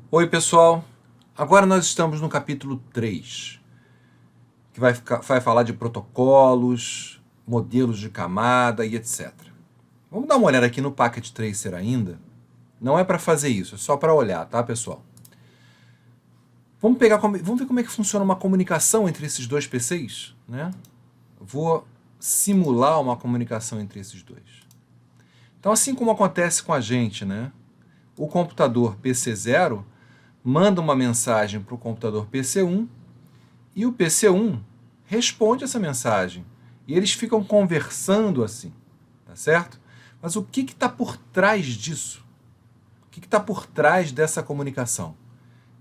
Oi, pessoal. Agora nós estamos no capítulo 3, que vai falar de protocolos, modelos de camada e etc. Vamos dar uma olhada aqui no Packet Tracer ainda. Não é para fazer isso, é só para olhar, tá, pessoal? Vamos ver como é que funciona uma comunicação entre esses dois PCs, né? Vou simular uma comunicação entre esses dois. Então, assim como acontece com a gente, né? O computador PC0 manda uma mensagem para o computador PC1 e o PC1 responde essa mensagem. E eles ficam conversando assim, tá certo? Mas o que está por trás disso? O que está por trás dessa comunicação?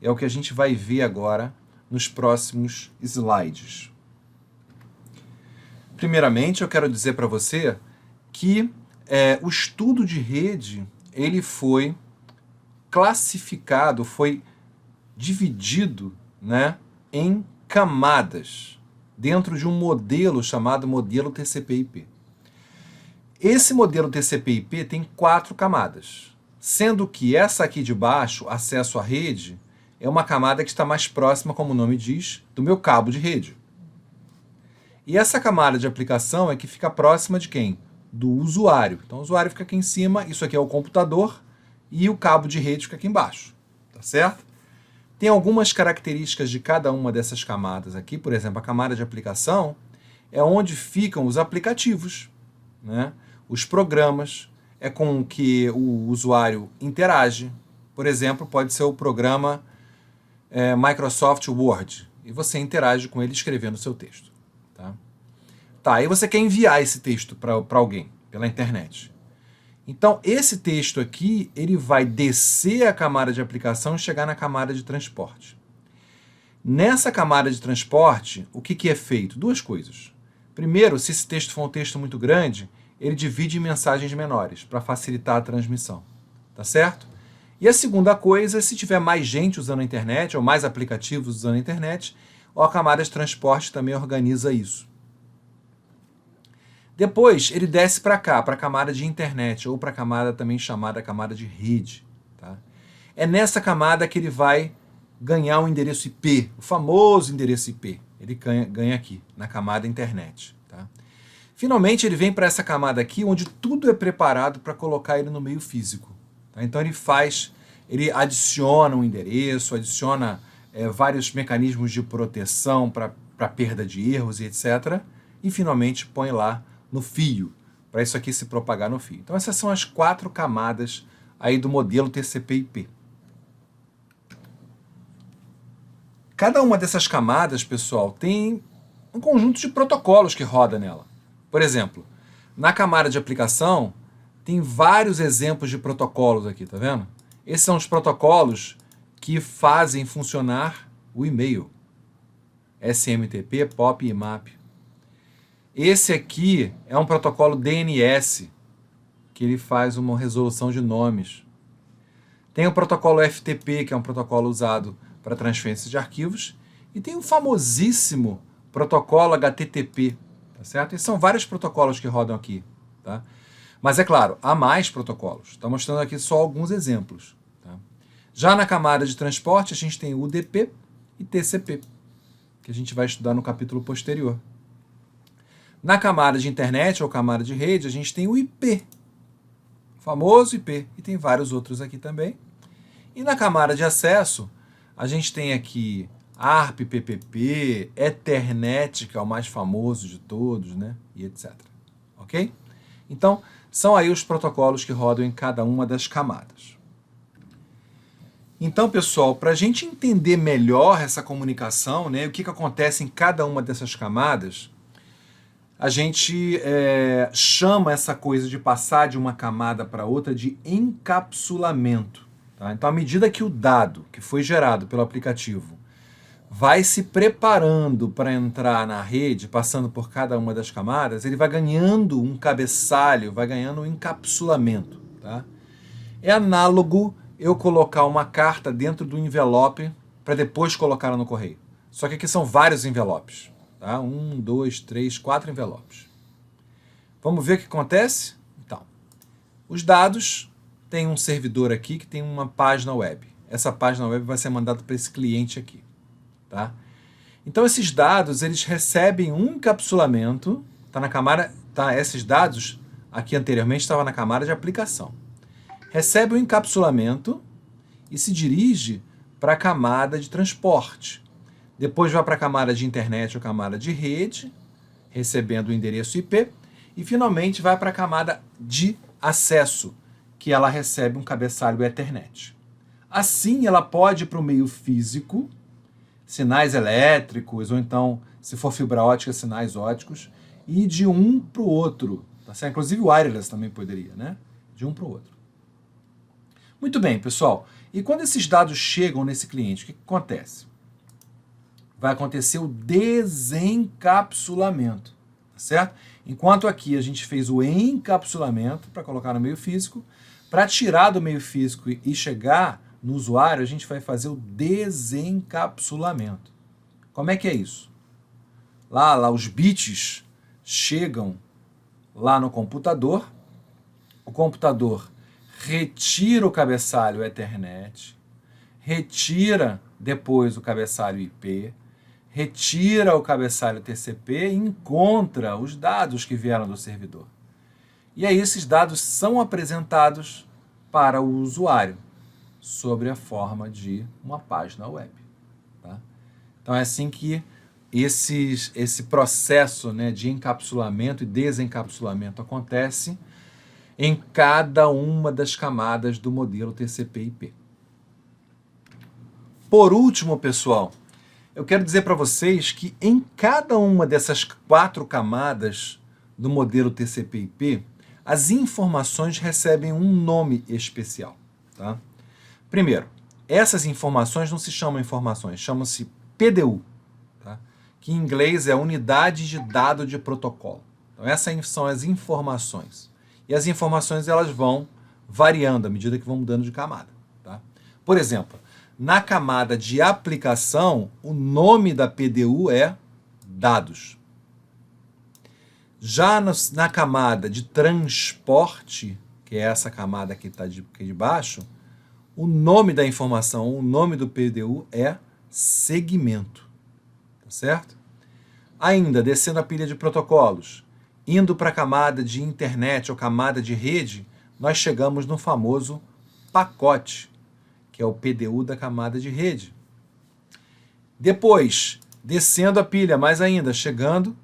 É o que a gente vai ver agora nos próximos slides. Primeiramente, eu quero dizer para você que o estudo de rede ele foi classificado, foi dividido, né, em camadas, dentro de um modelo chamado modelo TCP/IP. Esse modelo TCP/IP tem 4 camadas, sendo que essa aqui de baixo, acesso à rede, é uma camada que está mais próxima, como o nome diz, do meu cabo de rede. E essa camada de aplicação é que fica próxima de quem? Do usuário. Então o usuário fica aqui em cima, isso aqui é o computador, e o cabo de rede fica aqui embaixo, tá certo? Tem algumas características de cada uma dessas camadas aqui, por exemplo, a camada de aplicação é onde ficam os aplicativos, né? Os programas, é com que o usuário interage. Por exemplo, pode ser o programa Microsoft Word, e você interage com ele escrevendo o seu texto. Tá, aí você quer enviar esse texto para alguém, pela internet. Então, esse texto aqui, ele vai descer a camada de aplicação e chegar na camada de transporte. Nessa camada de transporte, o que é feito? Duas coisas. Primeiro, se esse texto for um texto muito grande, ele divide em mensagens menores, para facilitar a transmissão. Tá certo? E a segunda coisa, se tiver mais gente usando a internet, ou mais aplicativos usando a internet, a camada de transporte também organiza isso. Depois, ele desce para cá, para a camada de internet, ou para a camada também chamada camada de rede. Tá? É nessa camada que ele vai ganhar um endereço IP, o famoso endereço IP. Ele ganha aqui, na camada internet. Tá? Finalmente, ele vem para essa camada aqui, onde tudo é preparado para colocar ele no meio físico. Tá? Então, ele adiciona um endereço, adiciona vários mecanismos de proteção para perda de erros e etc. E, finalmente, põe lá no fio, para isso aqui se propagar no fio. Então essas são as 4 camadas aí do modelo TCP/IP. Cada uma dessas camadas, pessoal, tem um conjunto de protocolos que roda nela. Por exemplo, na camada de aplicação, tem vários exemplos de protocolos aqui, tá vendo? Esses são os protocolos que fazem funcionar o e-mail. SMTP, POP e IMAP. Esse aqui é um protocolo DNS, que ele faz uma resolução de nomes. Tem o protocolo FTP, que é um protocolo usado para transferência de arquivos, e tem o famosíssimo protocolo HTTP, tá certo? E são vários protocolos que rodam aqui, tá? Mas é claro, há mais protocolos. Estou mostrando aqui só alguns exemplos. Tá? Já na camada de transporte, a gente tem UDP e TCP, que a gente vai estudar no capítulo posterior. Na camada de internet ou camada de rede, a gente tem o IP, o famoso IP, e tem vários outros aqui também. E na camada de acesso, a gente tem aqui ARP, PPP, Ethernet, que é o mais famoso de todos, né? E etc. Ok? Então, são aí os protocolos que rodam em cada uma das camadas. Então, pessoal, para a gente entender melhor essa comunicação, né, o que acontece em cada uma dessas camadas, a gente chama essa coisa de passar de uma camada para outra de encapsulamento. Tá? Então, à medida que o dado que foi gerado pelo aplicativo vai se preparando para entrar na rede, passando por cada uma das camadas, ele vai ganhando um cabeçalho, vai ganhando um encapsulamento. Tá? É análogo eu colocar uma carta dentro do envelope para depois colocar ela no correio. Só que aqui são vários envelopes. Tá? 1, 2, 3, 4 envelopes. Vamos ver o que acontece? Então, os dados, tem um servidor aqui que tem uma página web. essa página web vai ser mandada para esse cliente aqui, tá? Então esses dados, eles recebem um encapsulamento, tá na camada, tá? Esses dados aqui anteriormente estavam na camada de aplicação. Recebe um encapsulamento e se dirige para a camada de transporte. Depois vai para a camada de internet ou camada de rede, recebendo o endereço IP, e finalmente vai para a camada de acesso, que ela recebe um cabeçalho Ethernet. Assim, ela pode ir para o meio físico, sinais elétricos, ou então, se for fibra ótica, sinais óticos, e de um para o outro. Tá certo? Inclusive o wireless também poderia, né? De um para o outro. Muito bem, pessoal. E quando esses dados chegam nesse cliente, o que acontece? Vai acontecer o desencapsulamento, tá certo? Enquanto aqui a gente fez o encapsulamento para colocar no meio físico, para tirar do meio físico e chegar no usuário, a gente vai fazer o desencapsulamento. Como é que é isso? Lá os bits chegam lá no computador, o computador retira o cabeçalho Ethernet, retira depois o cabeçalho IP, retira o cabeçalho TCP e encontra os dados que vieram do servidor. E aí esses dados são apresentados para o usuário sobre a forma de uma página web. Tá? Então é assim que esse processo, né, de encapsulamento e desencapsulamento acontece em cada uma das camadas do modelo TCP/IP. Por último, pessoal, eu quero dizer para vocês que em cada uma dessas 4 camadas do modelo TCP/IP, as informações recebem um nome especial. Tá? Primeiro, essas informações não se chamam informações, chamam-se PDU, tá? Que em inglês é Unidade de Dado de Protocolo. Então essas são as informações. E as informações elas vão variando à medida que vão mudando de camada. Tá? Por exemplo, na camada de aplicação, o nome da PDU é dados. Já na camada de transporte, que é essa camada que está aqui de baixo, o nome da informação, o nome do PDU é segmento. Tá certo? Ainda, descendo a pilha de protocolos, indo para a camada de internet ou camada de rede, nós chegamos no famoso pacote, que é o PDU da camada de rede. Depois, descendo a pilha mais ainda, chegando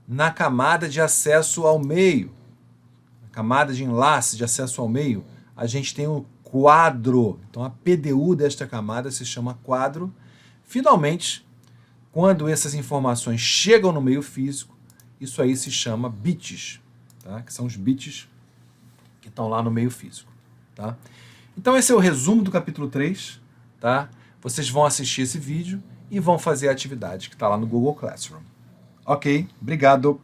na camada de acesso ao meio, a camada de enlace de acesso ao meio, a gente tem o quadro. Então a PDU desta camada se chama quadro. Finalmente, quando essas informações chegam no meio físico, isso aí se chama bits, tá? Que são os bits que estão lá no meio físico. Tá? Então esse é o resumo do capítulo 3. Tá? Vocês vão assistir esse vídeo e vão fazer a atividade que está lá no Google Classroom. Ok? Obrigado.